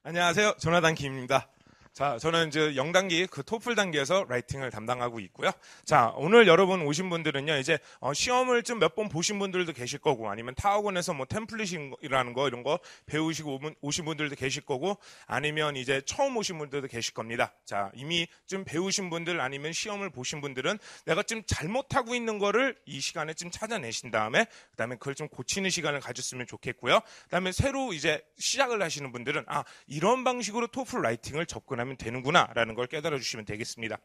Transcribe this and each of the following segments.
안녕하세요. 조나단 김입니다. 자, 저는 이제 0단기 그 토플 단계에서 라이팅을 담당하고 있고요. 자, 오늘 여러분 오신 분들은요, 이제 시험을 좀 몇 번 보신 분들도 계실 거고, 아니면 타학원에서 뭐 템플릿이라는 거 이런 거 배우시고 오신 분들도 계실 거고, 아니면 이제 처음 오신 분들도 계실 겁니다. 자, 이미 좀 배우신 분들 아니면 시험을 보신 분들은 내가 좀 잘못하고 있는 거를 이 시간에 좀 찾아내신 다음에 그다음에 그걸 좀 고치는 시간을 가졌으면 좋겠고요. 그다음에 새로 이제 시작을 하시는 분들은 이런 방식으로 토플 라이팅을 접근하면 되는구나라는 걸 깨달아 주시면 되겠습니다.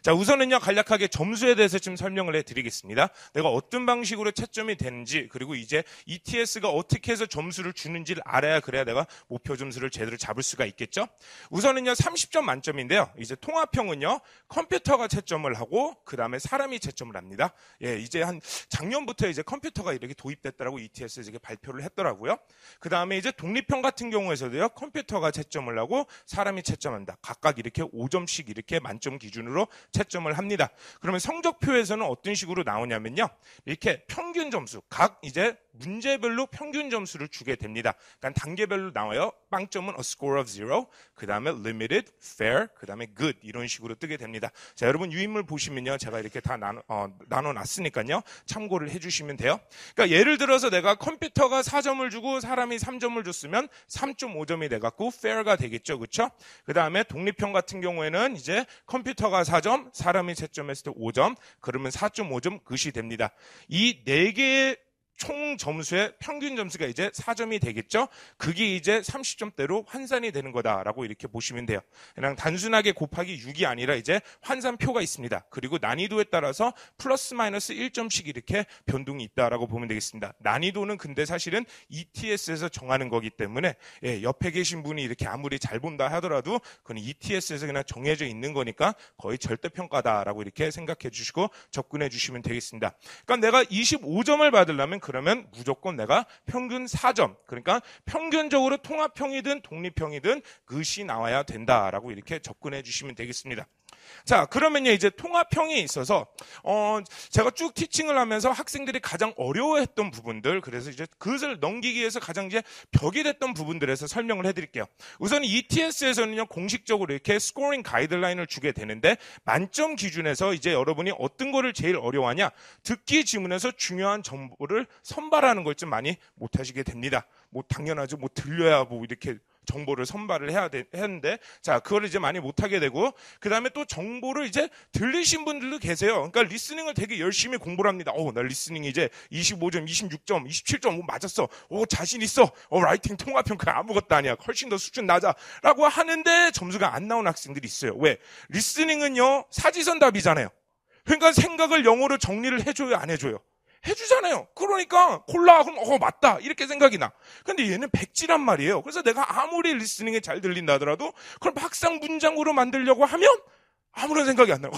자, 우선은요, 간략하게 점수에 대해서 좀 설명을 해드리겠습니다. 내가 어떤 방식으로 채점이 되는지, 그리고 이제 ETS가 어떻게 해서 점수를 주는지를 알아야 그래야 내가 목표 점수를 제대로 잡을 수가 있겠죠. 우선은요, 30점 만점인데요. 이제 통합형은요, 컴퓨터가 채점을 하고 그 다음에 사람이 채점을 합니다. 예, 이제 한 작년부터 이제 컴퓨터가 이렇게 도입됐다라고 ETS에서 이렇게 발표를 했더라고요. 그 다음에 이제 독립형 같은 경우에서도요, 컴퓨터가 채점을 하고 사람이 채점한다. 각각 이렇게 5점씩 이렇게 만점 기준으로 채점을 합니다. 그러면 성적표에서는 어떤 식으로 나오냐면요, 이렇게 평균 점수, 각 이제 문제별로 평균 점수를 주게 됩니다. 그러니까 단계별로 나와요. 빵점은 a score of 0, 그 다음에 limited, fair, 그 다음에 good 이런 식으로 뜨게 됩니다. 자, 여러분 유인물 보시면요, 제가 이렇게 다 나눠놨으니까요, 참고를 해주시면 돼요. 그러니까 예를 들어서 내가 컴퓨터가 4점을 주고 사람이 3점을 줬으면 3.5점이 돼갖고 fair가 되겠죠, 그렇죠? 그 다음에 독립형 같은 경우에는 이제 컴퓨터가 4점, 사람이 채점했을 때 5점, 그러면 4.5점 good이 됩니다. 이 4개의 총 점수의 평균 점수가 이제 4점이 되겠죠? 그게 이제 30점대로 환산이 되는 거다라고 이렇게 보시면 돼요. 그냥 단순하게 곱하기 6이 아니라 이제 환산표가 있습니다. 그리고 난이도에 따라서 플러스 마이너스 1점씩 이렇게 변동이 있다라고 보면 되겠습니다. 난이도는 근데 사실은 ETS에서 정하는 거기 때문에, 예, 옆에 계신 분이 이렇게 아무리 잘 본다 하더라도 그건 ETS에서 그냥 정해져 있는 거니까 거의 절대평가다라고 이렇게 생각해 주시고 접근해 주시면 되겠습니다. 그러니까 내가 25점을 받으려면 그러면 무조건 내가 평균 4점, 그러니까 평균적으로 통합형이든 독립형이든 그것이 나와야 된다라고 이렇게 접근해 주시면 되겠습니다. 자, 그러면요, 이제 통합형에 있어서 제가 쭉 티칭을 하면서 학생들이 가장 어려워했던 부분들, 그래서 이제 그것을 넘기기 위해서 가장 이제 벽이 됐던 부분들에서 설명을 해드릴게요. 우선 ETS에서는요, 공식적으로 이렇게 스코어링 가이드라인을 주게 되는데, 만점 기준에서 이제 여러분이 어떤 거를 제일 어려워하냐, 듣기 지문에서 중요한 정보를 선발하는 걸 좀 많이 못하시게 됩니다. 뭐 당연하죠. 뭐 들려야 뭐 이렇게 정보를 선발을 했는데, 자, 그걸 이제 많이 못하게 되고, 그 다음에 또 정보를 이제 들리신 분들도 계세요. 그러니까 리스닝을 되게 열심히 공부를 합니다. 나 리스닝 이제 25점, 26점, 27점, 맞았어. 자신 있어. 라이팅 통합형 그 아무것도 아니야. 훨씬 더 수준 낮아. 라고 하는데 점수가 안 나오는 학생들이 있어요. 왜? 리스닝은요, 사지선 답이잖아요. 그러니까 생각을 영어로 정리를 해줘요, 안 해줘요? 해주잖아요. 그러니까 골라, 그럼 맞다 이렇게 생각이 나. 근데 얘는 백지란 말이에요. 그래서 내가 아무리 리스닝이 잘 들린다 하더라도 그걸 막상 문장으로 만들려고 하면 아무런 생각이 안 나요.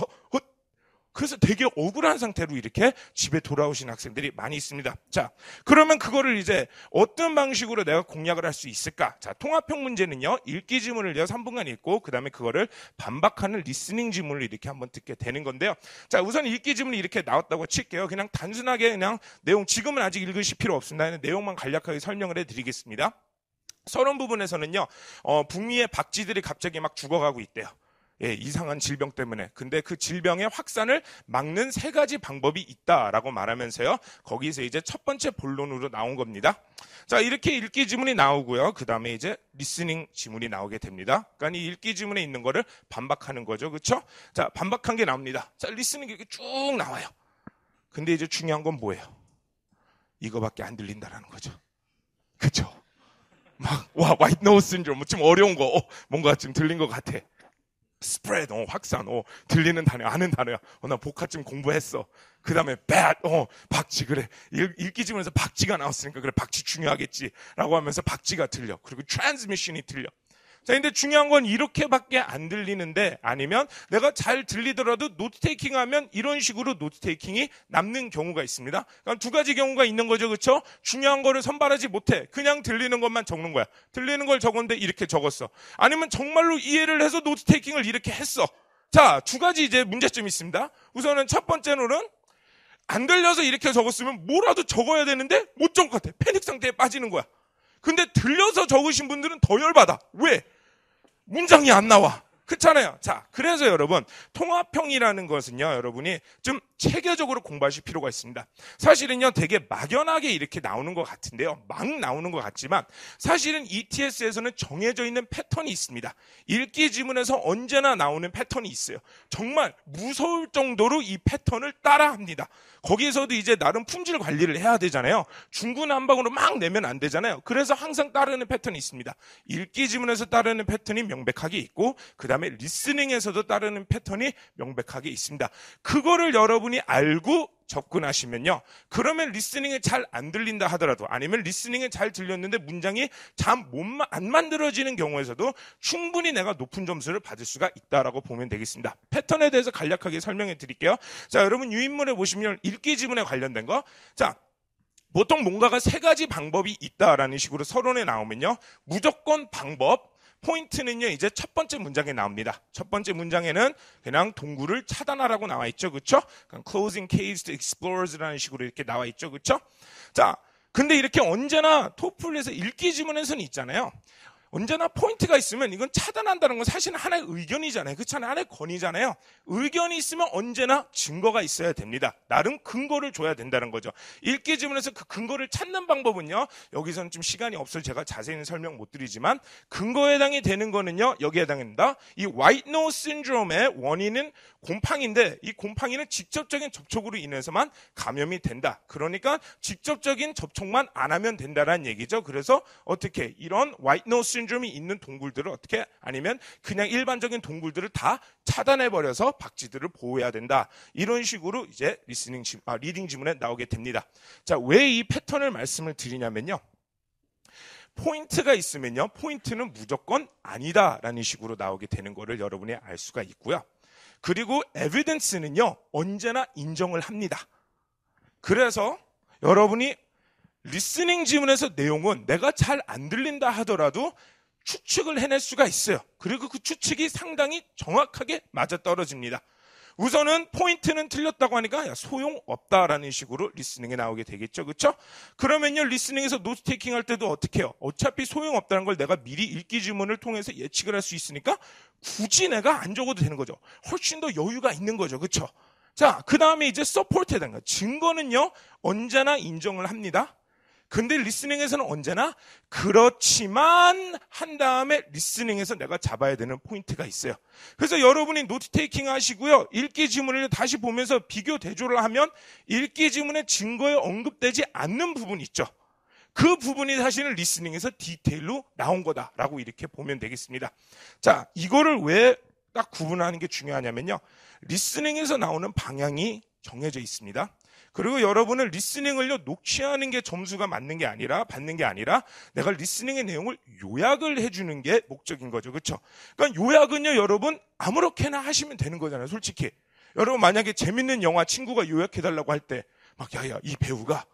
그래서 되게 억울한 상태로 이렇게 집에 돌아오신 학생들이 많이 있습니다. 자, 그러면 그거를 이제 어떤 방식으로 내가 공략을 할 수 있을까? 자, 통합형 문제는요, 읽기 지문을요 3분간 읽고 그 다음에 그거를 반박하는 리스닝 지문을 이렇게 한번 듣게 되는 건데요. 자, 우선 읽기 지문이 이렇게 나왔다고 칠게요. 그냥 단순하게 그냥 내용, 지금은 아직 읽으실 필요 없습니다. 내용만 간략하게 설명을 해드리겠습니다. 서론 부분에서는요, 북미의 박쥐들이 갑자기 막 죽어가고 있대요. 예, 이상한 질병 때문에. 근데 그 질병의 확산을 막는 3가지 방법이 있다라고 말하면서요, 거기서 이제 첫 번째 본론으로 나온 겁니다. 자, 이렇게 읽기 지문이 나오고요. 그 다음에 이제 리스닝 지문이 나오게 됩니다. 그러니까 이 읽기 지문에 있는 거를 반박하는 거죠. 그렇죠? 자, 반박한 게 나옵니다. 자, 리스닝이 이렇게 쭉 나와요. 근데 이제 중요한 건 뭐예요? 이거밖에 안 들린다라는 거죠. 그렇죠? 화이트 노즈 신드롬, 좀 어려운 거, 뭔가 좀 들린 것 같아. 스프레드, 확산, 들리는 단어, 아는 단어야. 나 복합쯤 공부했어. 그 다음에 bad, 박쥐, 그래. 읽기 지문에서 박쥐가 나왔으니까, 그래, 박쥐 중요하겠지. 라고 하면서 박쥐가 들려. 그리고 트랜스미션이 들려. 자, 근데 중요한 건 이렇게밖에 안 들리는데, 아니면 내가 잘 들리더라도 노트 테이킹 하면 이런 식으로 노트 테이킹이 남는 경우가 있습니다. 그러니까 2가지 경우가 있는 거죠. 그렇죠? 중요한 거를 선발하지 못해. 그냥 들리는 것만 적는 거야. 들리는 걸 적었는데 이렇게 적었어. 아니면 정말로 이해를 해서 노트 테이킹을 이렇게 했어. 자, 2가지 이제 문제점이 있습니다. 우선은 첫 번째로는 안 들려서 이렇게 적었으면 뭐라도 적어야 되는데 못 적은 것 같아. 패닉 상태에 빠지는 거야. 근데 들려서 적으신 분들은 더 열받아. 왜? 문장이 안 나와. 그렇잖아요. 자, 그래서 여러분 통합형이라는 것은요, 여러분이 좀 체계적으로 공부하실 필요가 있습니다. 사실은요, 되게 막연하게 이렇게 나오는 것 같은데요, 막 나오는 것 같지만 사실은 ETS에서는 정해져 있는 패턴이 있습니다. 읽기 지문에서 언제나 나오는 패턴이 있어요. 정말 무서울 정도로 이 패턴을 따라합니다. 거기에서도 이제 나름 품질 관리를 해야 되잖아요. 중구난방으로 막 내면 안 되잖아요. 그래서 항상 따르는 패턴이 있습니다. 읽기 지문에서 따르는 패턴이 명백하게 있고, 그 다음에 리스닝에서도 따르는 패턴이 명백하게 있습니다. 그거를 여러분이 알고 접근하시면요, 그러면 리스닝이 잘 안 들린다 하더라도, 아니면 리스닝이 잘 들렸는데 문장이 안 만들어지는 경우에서도 충분히 내가 높은 점수를 받을 수가 있다라고 보면 되겠습니다. 패턴에 대해서 간략하게 설명해 드릴게요. 자, 여러분 유인물에 보시면 읽기 지문에 관련된 거, 자, 보통 뭔가가 세 가지 방법이 있다라는 식으로 서론에 나오면요, 무조건 방법, 포인트는요, 이제 첫 번째 문장에 나옵니다. 첫 번째 문장에는 그냥 동굴을 차단하라고 나와 있죠. 그쵸? closing caves to explorers라는 식으로 이렇게 나와 있죠. 그쵸? 자, 근데 이렇게 언제나 토플에서 읽기 지문에서는 있잖아요. 언제나 포인트가 있으면 이건 차단한다는 건 사실은 하나의 의견이잖아요. 그렇잖아요. 하나의 권위잖아요. 의견이 있으면 언제나 증거가 있어야 됩니다. 나름 근거를 줘야 된다는 거죠. 읽기 지문에서 그 근거를 찾는 방법은요, 여기서는 좀 시간이 없어서 제가 자세히는 설명 못 드리지만, 근거에 해당이 되는 거는요, 여기에 해당합니다. 이 white nose syndrome의 원인은 곰팡이인데, 이 곰팡이는 직접적인 접촉으로 인해서만 감염이 된다. 그러니까 직접적인 접촉만 안 하면 된다라는 얘기죠. 그래서 어떻게 이런 white nose 신드롬이 있는 동굴들을 어떻게, 아니면 그냥 일반적인 동굴들을 다 차단해버려서 박쥐들을 보호해야 된다. 이런 식으로 이제 리딩 지문에 나오게 됩니다. 자, 왜 이 패턴을 말씀을 드리냐면요, 포인트가 있으면요, 포인트는 무조건 아니다라는 식으로 나오게 되는 거를 여러분이 알 수가 있고요. 그리고 에비던스는요, 언제나 인정을 합니다. 그래서 여러분이 리스닝 지문에서 내용은 내가 잘 안 들린다 하더라도 추측을 해낼 수가 있어요. 그리고 그 추측이 상당히 정확하게 맞아떨어집니다. 우선은 포인트는 틀렸다고 하니까 야, 소용없다라는 식으로 리스닝에 나오게 되겠죠. 그렇죠? 그러면요, 리스닝에서 노트 테이킹 할 때도 어떻게 해요? 어차피 소용없다는 걸 내가 미리 읽기 지문을 통해서 예측을 할 수 있으니까 굳이 내가 안 적어도 되는 거죠. 훨씬 더 여유가 있는 거죠. 그렇죠? 자, 그 다음에 이제 서포트에 대한 거. 증거는요, 언제나 인정을 합니다. 근데 리스닝에서는 언제나 그렇지만 한 다음에 리스닝에서 내가 잡아야 되는 포인트가 있어요. 그래서 여러분이 노트 테이킹 하시고요, 읽기 지문을 다시 보면서 비교 대조를 하면 읽기 지문의 증거에 언급되지 않는 부분이 있죠. 그 부분이 사실은 리스닝에서 디테일로 나온 거다라고 이렇게 보면 되겠습니다. 자, 이거를 왜 딱 구분하는 게 중요하냐면요, 리스닝에서 나오는 방향이 정해져 있습니다. 그리고 여러분은 리스닝을요, 녹취하는 게 점수가 받는 게 아니라 내가 리스닝의 내용을 요약을 해주는 게 목적인 거죠. 그렇죠? 그러니까 요약은요, 여러분 아무렇게나 하시면 되는 거잖아요. 솔직히 여러분 만약에 재밌는 영화 친구가 요약해달라고 할 때 막 야야 이 배우가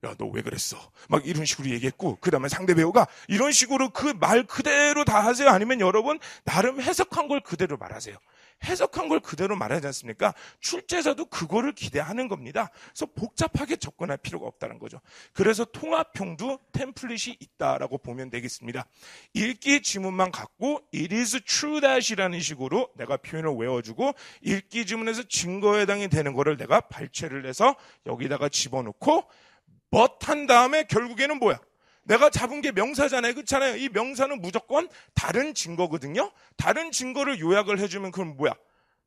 야, 너 왜 그랬어? 막 이런 식으로 얘기했고, 그 다음에 상대 배우가 이런 식으로 그 말 그대로 다 하세요? 아니면 여러분 나름 해석한 걸 그대로 말하세요? 해석한 걸 그대로 말하지 않습니까? 출제자도 그거를 기대하는 겁니다. 그래서 복잡하게 접근할 필요가 없다는 거죠. 그래서 통합형도 템플릿이 있다라고 보면 되겠습니다. 읽기 지문만 갖고 it is true that이라는 식으로 내가 표현을 외워주고, 읽기 지문에서 증거에 해당이 되는 거를 내가 발췌를 해서 여기다가 집어넣고 but 한 다음에 결국에는 뭐야? 내가 잡은 게 명사잖아요. 그렇잖아요. 이 명사는 무조건 다른 증거거든요. 다른 증거를 요약을 해주면 그건 뭐야?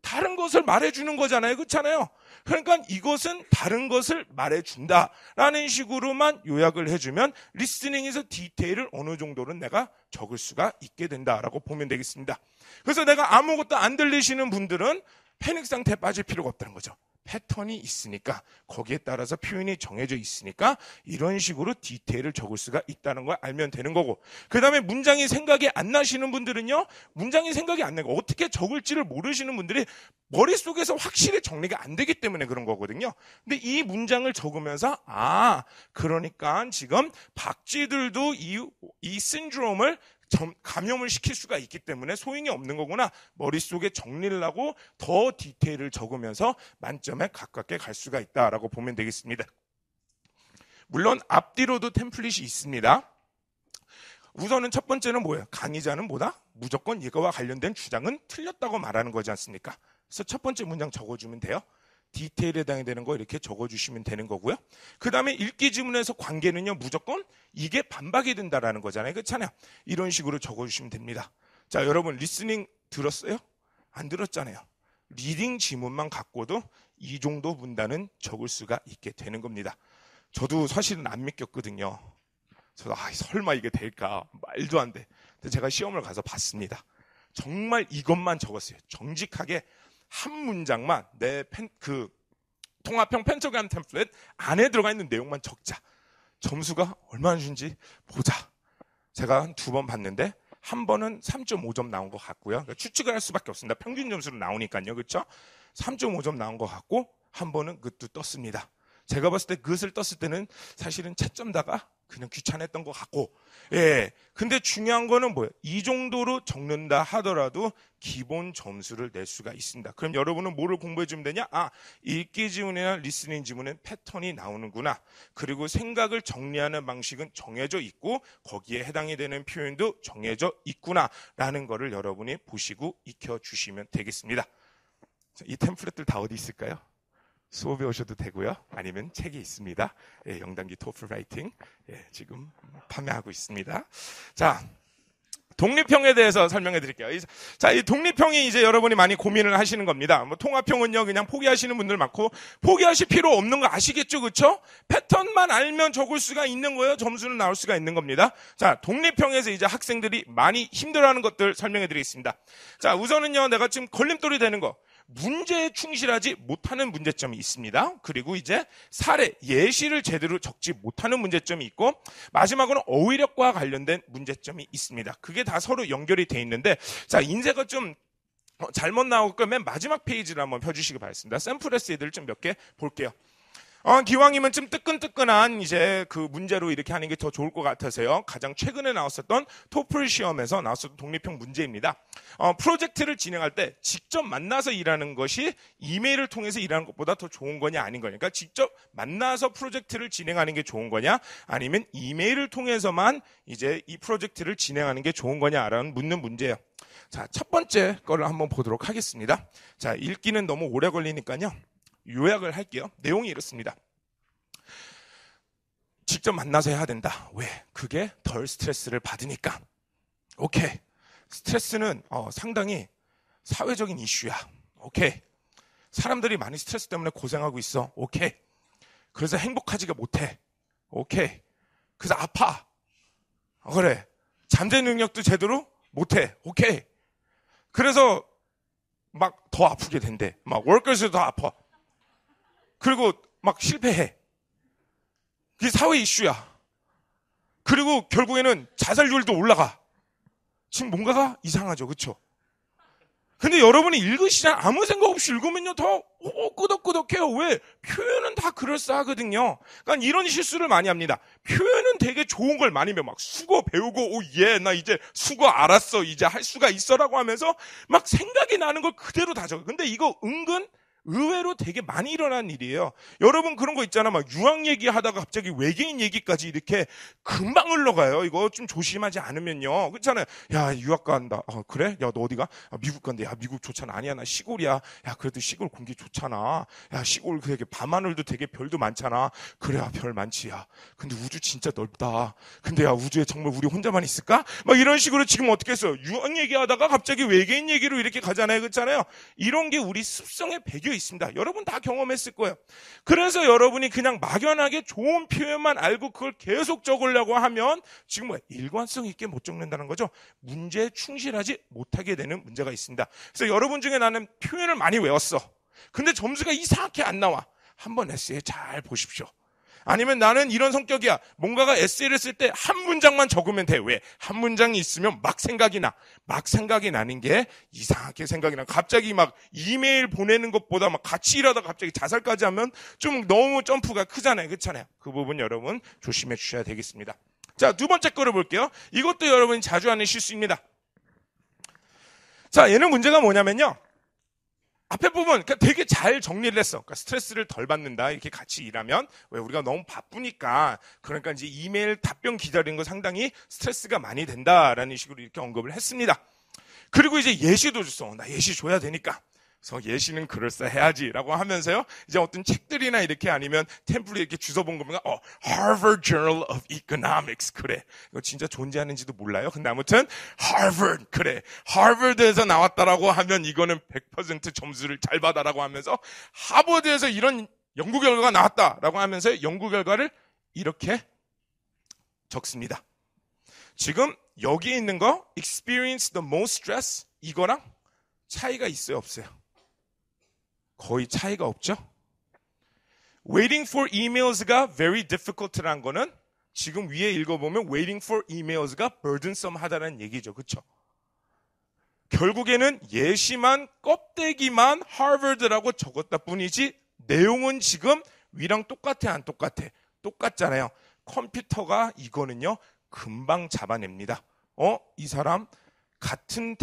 다른 것을 말해주는 거잖아요. 그렇잖아요. 그러니까 이것은 다른 것을 말해준다라는 식으로만 요약을 해주면 리스닝에서 디테일을 어느 정도는 내가 적을 수가 있게 된다라고 보면 되겠습니다. 그래서 내가 아무것도 안 들리시는 분들은 패닉 상태에 빠질 필요가 없다는 거죠. 패턴이 있으니까, 거기에 따라서 표현이 정해져 있으니까 이런 식으로 디테일을 적을 수가 있다는 걸 알면 되는 거고, 그 다음에 문장이 생각이 안 나시는 분들은요, 문장이 생각이 안 나고 어떻게 적을지를 모르시는 분들이 머릿속에서 확실히 정리가 안 되기 때문에 그런 거거든요. 근데 이 문장을 적으면서 그러니까 지금 박쥐들도 이 신드롬을 감염을 시킬 수가 있기 때문에 소용이 없는 거구나, 머릿속에 정리를 하고 더 디테일을 적으면서 만점에 가깝게 갈 수가 있다라고 보면 되겠습니다. 물론 앞뒤로도 템플릿이 있습니다. 우선은 첫 번째는 뭐예요? 강의자는 뭐다? 무조건 이거와 관련된 주장은 틀렸다고 말하는 거지 않습니까? 그래서 첫 번째 문장 적어주면 돼요. 디테일에 해당되는 거 이렇게 적어주시면 되는 거고요. 그 다음에 읽기 지문에서 관계는요, 무조건 이게 반박이 된다라는 거잖아요. 그렇잖아요. 이런 식으로 적어주시면 됩니다. 자, 여러분 리스닝 들었어요? 안 들었잖아요. 리딩 지문만 갖고도 이 정도 문단은 적을 수가 있게 되는 겁니다. 저도 사실은 안 믿겼거든요. 저도 설마 이게 될까? 말도 안 돼. 근데 제가 시험을 가서 봤습니다. 정말 이것만 적었어요. 정직하게 한 문장만 내 통합형 펜터그램 템플릿 안에 들어가 있는 내용만 적자. 점수가 얼마나 준지 보자. 제가 한 2번 봤는데 한 번은 3.5점 나온 것 같고요. 그러니까 추측을 할 수밖에 없습니다. 평균 점수로 나오니까요. 그렇죠? 3.5점 나온 것 같고 한 번은 그것도 떴습니다. 제가 봤을 때 그것을 떴을 때는 사실은 채점다가 그냥 귀찮았던 것 같고, 예. 근데 중요한 거는 뭐예요? 이 정도로 적는다 하더라도 기본 점수를 낼 수가 있습니다. 그럼 여러분은 뭐를 공부해 주면 되냐? 읽기 지문이나 리스닝 지문은 패턴이 나오는구나. 그리고 생각을 정리하는 방식은 정해져 있고, 거기에 해당이 되는 표현도 정해져 있구나. 라는 거를 여러분이 보시고 익혀주시면 되겠습니다. 이 템플릿들 다 어디 있을까요? 수업에 오셔도 되고요. 아니면 책이 있습니다. 예, 영단기 토플 라이팅. 예, 지금 판매하고 있습니다. 자, 독립형에 대해서 설명해 드릴게요. 자, 이 독립형이 이제 여러분이 많이 고민을 하시는 겁니다. 뭐 통합형은요, 그냥 포기하시는 분들 많고, 포기하실 필요 없는 거 아시겠죠? 그쵸? 패턴만 알면 적을 수가 있는 거예요. 점수는 나올 수가 있는 겁니다. 자, 독립형에서 이제 학생들이 많이 힘들어하는 것들 설명해 드리겠습니다. 자, 우선은요, 내가 지금 걸림돌이 되는 거. 문제에 충실하지 못하는 문제점이 있습니다. 그리고 이제 사례, 예시를 제대로 적지 못하는 문제점이 있고, 마지막으로는 어휘력과 관련된 문제점이 있습니다. 그게 다 서로 연결이 돼 있는데, 자, 인쇄가 좀 잘못 나올 거면 맨 마지막 페이지를 한번 펴주시기 바랍니다. 샘플 에세이들을 좀 몇 개 볼게요. 기왕이면 좀 뜨끈뜨끈한 이제 그 문제로 이렇게 하는 게 더 좋을 것 같아서요. 가장 최근에 나왔었던 토플 시험에서 나왔었던 독립형 문제입니다. 프로젝트를 진행할 때 직접 만나서 일하는 것이 이메일을 통해서 일하는 것보다 더 좋은 거냐 아닌 거냐. 그러니까 직접 만나서 프로젝트를 진행하는 게 좋은 거냐 아니면 이메일을 통해서만 이제 이 프로젝트를 진행하는 게 좋은 거냐라는 묻는 문제예요. 자, 첫 번째 거를 한번 보도록 하겠습니다. 자, 읽기는 너무 오래 걸리니까요. 요약을 할게요. 내용이 이렇습니다. 직접 만나서 해야 된다. 왜? 그게 덜 스트레스를 받으니까. 오케이. 스트레스는 상당히 사회적인 이슈야. 오케이. 사람들이 많이 스트레스 때문에 고생하고 있어. 오케이. 그래서 행복하지가 못해. 오케이. 그래서 아파. 그래. 잠재 능력도 제대로 못해. 오케이. 그래서 막 더 아프게 된대. 막 월급에서 더 아파. 그리고 막 실패해. 그게 사회 이슈야. 그리고 결국에는 자살률도 올라가. 지금 뭔가가 이상하죠. 그렇죠? 근데 여러분이 읽으시잖아. 아무 생각 없이 읽으면요 더 끄덕끄덕해요. 왜? 표현은 다 그럴싸하거든요. 그러니까 이런 실수를 많이 합니다. 표현은 되게 좋은 걸 많이 배워. 막 수거 배우고 나 이제 수거 알았어. 이제 할 수가 있어라고 하면서 막 생각이 나는 걸 그대로 다 적어. 근데 이거 은근 의외로 되게 많이 일어나는 일이에요. 여러분 그런 거 있잖아. 막 유학 얘기하다가 갑자기 외계인 얘기까지 이렇게 금방 흘러가요. 이거 좀 조심하지 않으면요. 그렇잖아요. 야, 유학 간다. 그래? 야, 너 어디가? 미국 간대. 야, 미국 좋잖아. 아니야, 나 시골이야. 야, 그래도 시골 공기 좋잖아. 야, 시골 되게 밤하늘도 되게 별도 많잖아. 그래, 별 많지. 야, 근데 우주 진짜 넓다. 근데 야, 우주에 정말 우리 혼자만 있을까? 막 이런 식으로 지금 어떻게 했어요? 유학 얘기하다가 갑자기 외계인 얘기로 이렇게 가잖아요. 그렇잖아요. 이런 게 우리 습성의 배경 있습니다. 여러분 다 경험했을 거예요. 그래서 여러분이 그냥 막연하게 좋은 표현만 알고 그걸 계속 적으려고 하면 지금 일관성 있게 못 적는다는 거죠. 문제에 충실하지 못하게 되는 문제가 있습니다. 그래서 여러분 중에 나는 표현을 많이 외웠어. 근데 점수가 이상하게 안 나와. 한번 에세이 잘 보십시오. 아니면 나는 이런 성격이야. 뭔가가 에세이를 쓸 때 한 문장만 적으면 돼. 왜? 한 문장이 있으면 막 생각이 나. 막 생각이 나는 게 이상하게 생각이 나. 갑자기 막 이메일 보내는 것보다 막 같이 일하다가 갑자기 자살까지 하면 좀 너무 점프가 크잖아요. 그렇잖아요. 그 부분 여러분 조심해 주셔야 되겠습니다. 자, 두 번째 거를 볼게요. 이것도 여러분이 자주 하는 실수입니다. 자, 얘는 문제가 뭐냐면요. 앞에 부분 그러니까 되게 잘 정리를 했어. 그러니까 스트레스를 덜 받는다. 이렇게 같이 일하면 왜 우리가 너무 바쁘니까 그러니까 이제 이메일 답변 기다리는 거 상당히 스트레스가 많이 된다라는 식으로 이렇게 언급을 했습니다. 그리고 이제 예시도 줬어. 나 예시 줘야 되니까. 그래서 예시는 그럴싸해야지라고 하면서요. 이제 어떤 책들이나 이렇게 아니면 템플릿 이렇게 주워본 거 보면 Harvard Journal of Economics 그래. 이거 진짜 존재하는지도 몰라요. 근데 아무튼 Harvard 그래. 하버드에서 나왔다라고 하면 이거는 100% 점수를 잘 받아라고 하면서 하버드에서 이런 연구 결과가 나왔다라고 하면서 연구 결과를 이렇게 적습니다. 지금 여기 있는 거 experience the most stress 이거랑 차이가 있어요, 없어요? 거의 차이가 없죠? Waiting for emails가 very difficult라는 거는 지금 위에 읽어보면 waiting for emails가 burdensome 하다는 얘기죠. 그렇죠? 결국에는 예시만 껍데기만 하버드라고 적었다 뿐이지 내용은 지금 위랑 똑같아 안 똑같아? 똑같잖아요. 컴퓨터가 이거는요 금방 잡아냅니다. 이 사람 같은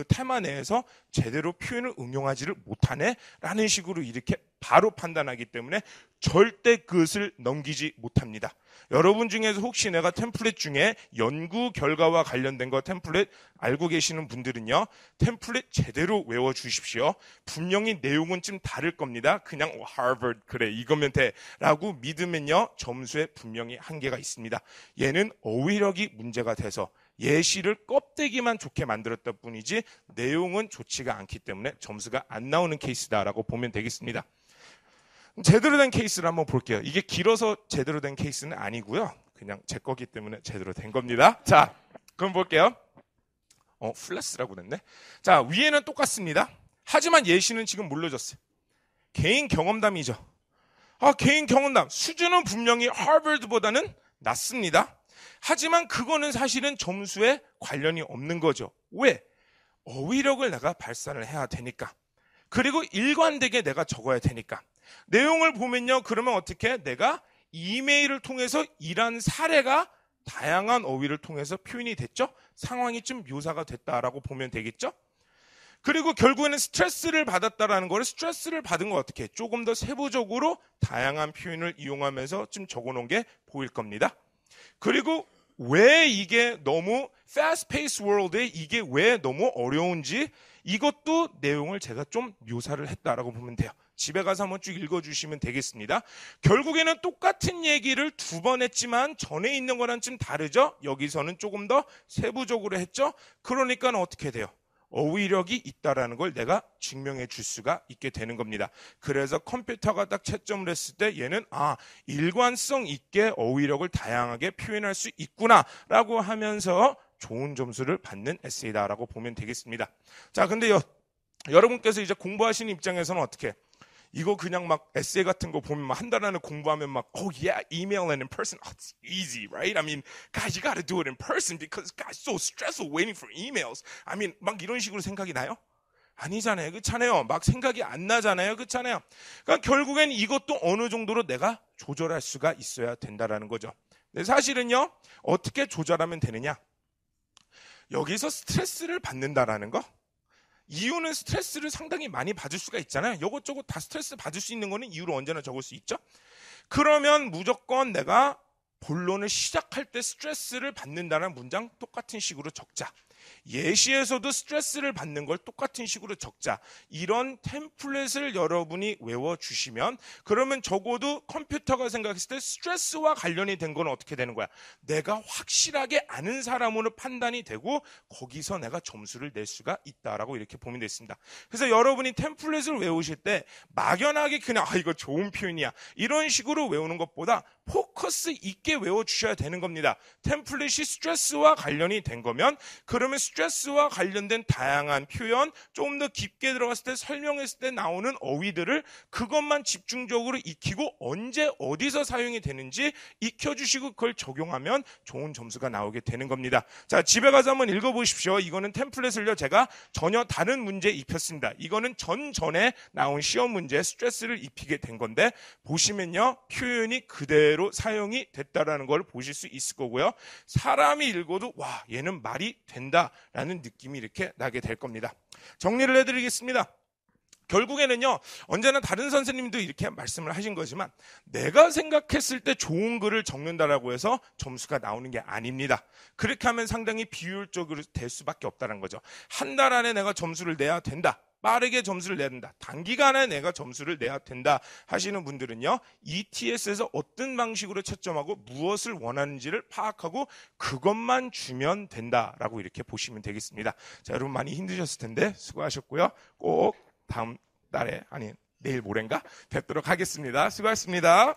테마 내에서 제대로 표현을 응용하지를 못하네? 라는 식으로 이렇게 바로 판단하기 때문에 절대 그것을 넘기지 못합니다. 여러분 중에서 혹시 내가 템플릿 중에 연구 결과와 관련된 거 템플릿 알고 계시는 분들은요. 템플릿 제대로 외워주십시오. 분명히 내용은 좀 다를 겁니다. 그냥 하버드 그래 이거면 돼 라고 믿으면요. 점수에 분명히 한계가 있습니다. 얘는 어휘력이 문제가 돼서 예시를 껍데기만 좋게 만들었다 뿐이지 내용은 좋지가 않기 때문에 점수가 안 나오는 케이스다라고 보면 되겠습니다. 제대로 된 케이스를 한번 볼게요. 이게 길어서 제대로 된 케이스는 아니고요. 그냥 제 거기 때문에 제대로 된 겁니다. 자, 그럼 볼게요. 플러스라고 됐네. 자, 위에는 똑같습니다. 하지만 예시는 지금 뭘로 줬어요? 개인 경험담이죠. 개인 경험담. 수준은 분명히 하버드보다는 낮습니다. 하지만 그거는 사실은 점수에 관련이 없는 거죠. 왜? 어휘력을 내가 발산을 해야 되니까. 그리고 일관되게 내가 적어야 되니까. 내용을 보면요. 그러면 어떻게? 내가 이메일을 통해서 일한 사례가 다양한 어휘를 통해서 표현이 됐죠? 상황이 좀 묘사가 됐다라고 보면 되겠죠? 그리고 결국에는 스트레스를 받았다라는 거를 스트레스를 받은 거 어떻게? 조금 더 세부적으로 다양한 표현을 이용하면서 좀 적어놓은 게 보일 겁니다. 그리고 왜 이게 너무 fast-paced world에 이게 왜 너무 어려운지 이것도 내용을 제가 좀 묘사를 했다라고 보면 돼요. 집에 가서 한번 쭉 읽어주시면 되겠습니다. 결국에는 똑같은 얘기를 두 번 했지만 전에 있는 거랑 좀 다르죠? 여기서는 조금 더 세부적으로 했죠? 그러니까 어떻게 돼요? 어휘력이 있다라는 걸 내가 증명해 줄 수가 있게 되는 겁니다. 그래서 컴퓨터가 딱 채점을 했을 때 얘는 일관성 있게 어휘력을 다양하게 표현할 수 있구나라고 하면서 좋은 점수를 받는 에세이다라고 보면 되겠습니다. 자, 근데 여러분께서 이제 공부하시는 입장에서는 어떻게? 이거 그냥 막 에세이 같은 거 보면 막 한 달 안에 공부하면 막 yeah, email and in person, it's easy, right? I mean, guys, you got to do it in person because guys, so stressful waiting for emails. I mean, 막 이런 식으로 생각이 나요? 아니잖아요, 그렇잖아요. 막 생각이 안 나잖아요, 그렇잖아요. 그러니까 결국엔 이것도 어느 정도로 내가 조절할 수가 있어야 된다라는 거죠. 근데 사실은요, 어떻게 조절하면 되느냐? 여기서 스트레스를 받는다라는 거. 이유는 스트레스를 상당히 많이 받을 수가 있잖아요. 이것저것 다 스트레스 받을 수 있는 거는 이유를 언제나 적을 수 있죠. 그러면 무조건 내가 본론을 시작할 때 스트레스를 받는다는 문장 똑같은 식으로 적자. 예시에서도 스트레스를 받는 걸 똑같은 식으로 적자. 이런 템플릿을 여러분이 외워주시면 그러면 적어도 컴퓨터가 생각했을 때 스트레스와 관련이 된 건 어떻게 되는 거야? 내가 확실하게 아는 사람으로 판단이 되고 거기서 내가 점수를 낼 수가 있다라고 이렇게 보면 되겠습니다. 그래서 여러분이 템플릿을 외우실 때 막연하게 그냥 이거 좋은 표현이야 이런 식으로 외우는 것보다 포커스 있게 외워주셔야 되는 겁니다. 템플릿이 스트레스와 관련이 된 거면 그러면 스트레스와 관련된 다양한 표현, 좀 더 깊게 들어갔을 때 설명했을 때 나오는 어휘들을 그것만 집중적으로 익히고 언제 어디서 사용이 되는지 익혀주시고 그걸 적용하면 좋은 점수가 나오게 되는 겁니다. 자, 집에 가서 한번 읽어보십시오. 이거는 템플릿을요 제가 전혀 다른 문제에 입혔습니다. 이거는 전에 나온 시험 문제에 스트레스를 입히게 된 건데 보시면요 표현이 그대로 사용이 됐다라는 걸 보실 수 있을 거고요. 사람이 읽어도 와 얘는 말이 된다라는 느낌이 이렇게 나게 될 겁니다. 정리를 해드리겠습니다. 결국에는요, 언제나 다른 선생님도 이렇게 말씀을 하신 거지만 내가 생각했을 때 좋은 글을 적는다라고 해서 점수가 나오는 게 아닙니다. 그렇게 하면 상당히 비효율적으로 될 수밖에 없다는 거죠. 한 달 안에 내가 점수를 내야 된다. 빠르게 점수를 내야 된다. 단기간에 내가 점수를 내야 된다 하시는 분들은요, ETS에서 어떤 방식으로 채점하고 무엇을 원하는지를 파악하고 그것만 주면 된다라고 이렇게 보시면 되겠습니다. 자, 여러분 많이 힘드셨을 텐데 수고하셨고요. 꼭 다음 달에, 아니 내일 모레인가 뵙도록 하겠습니다. 수고하셨습니다.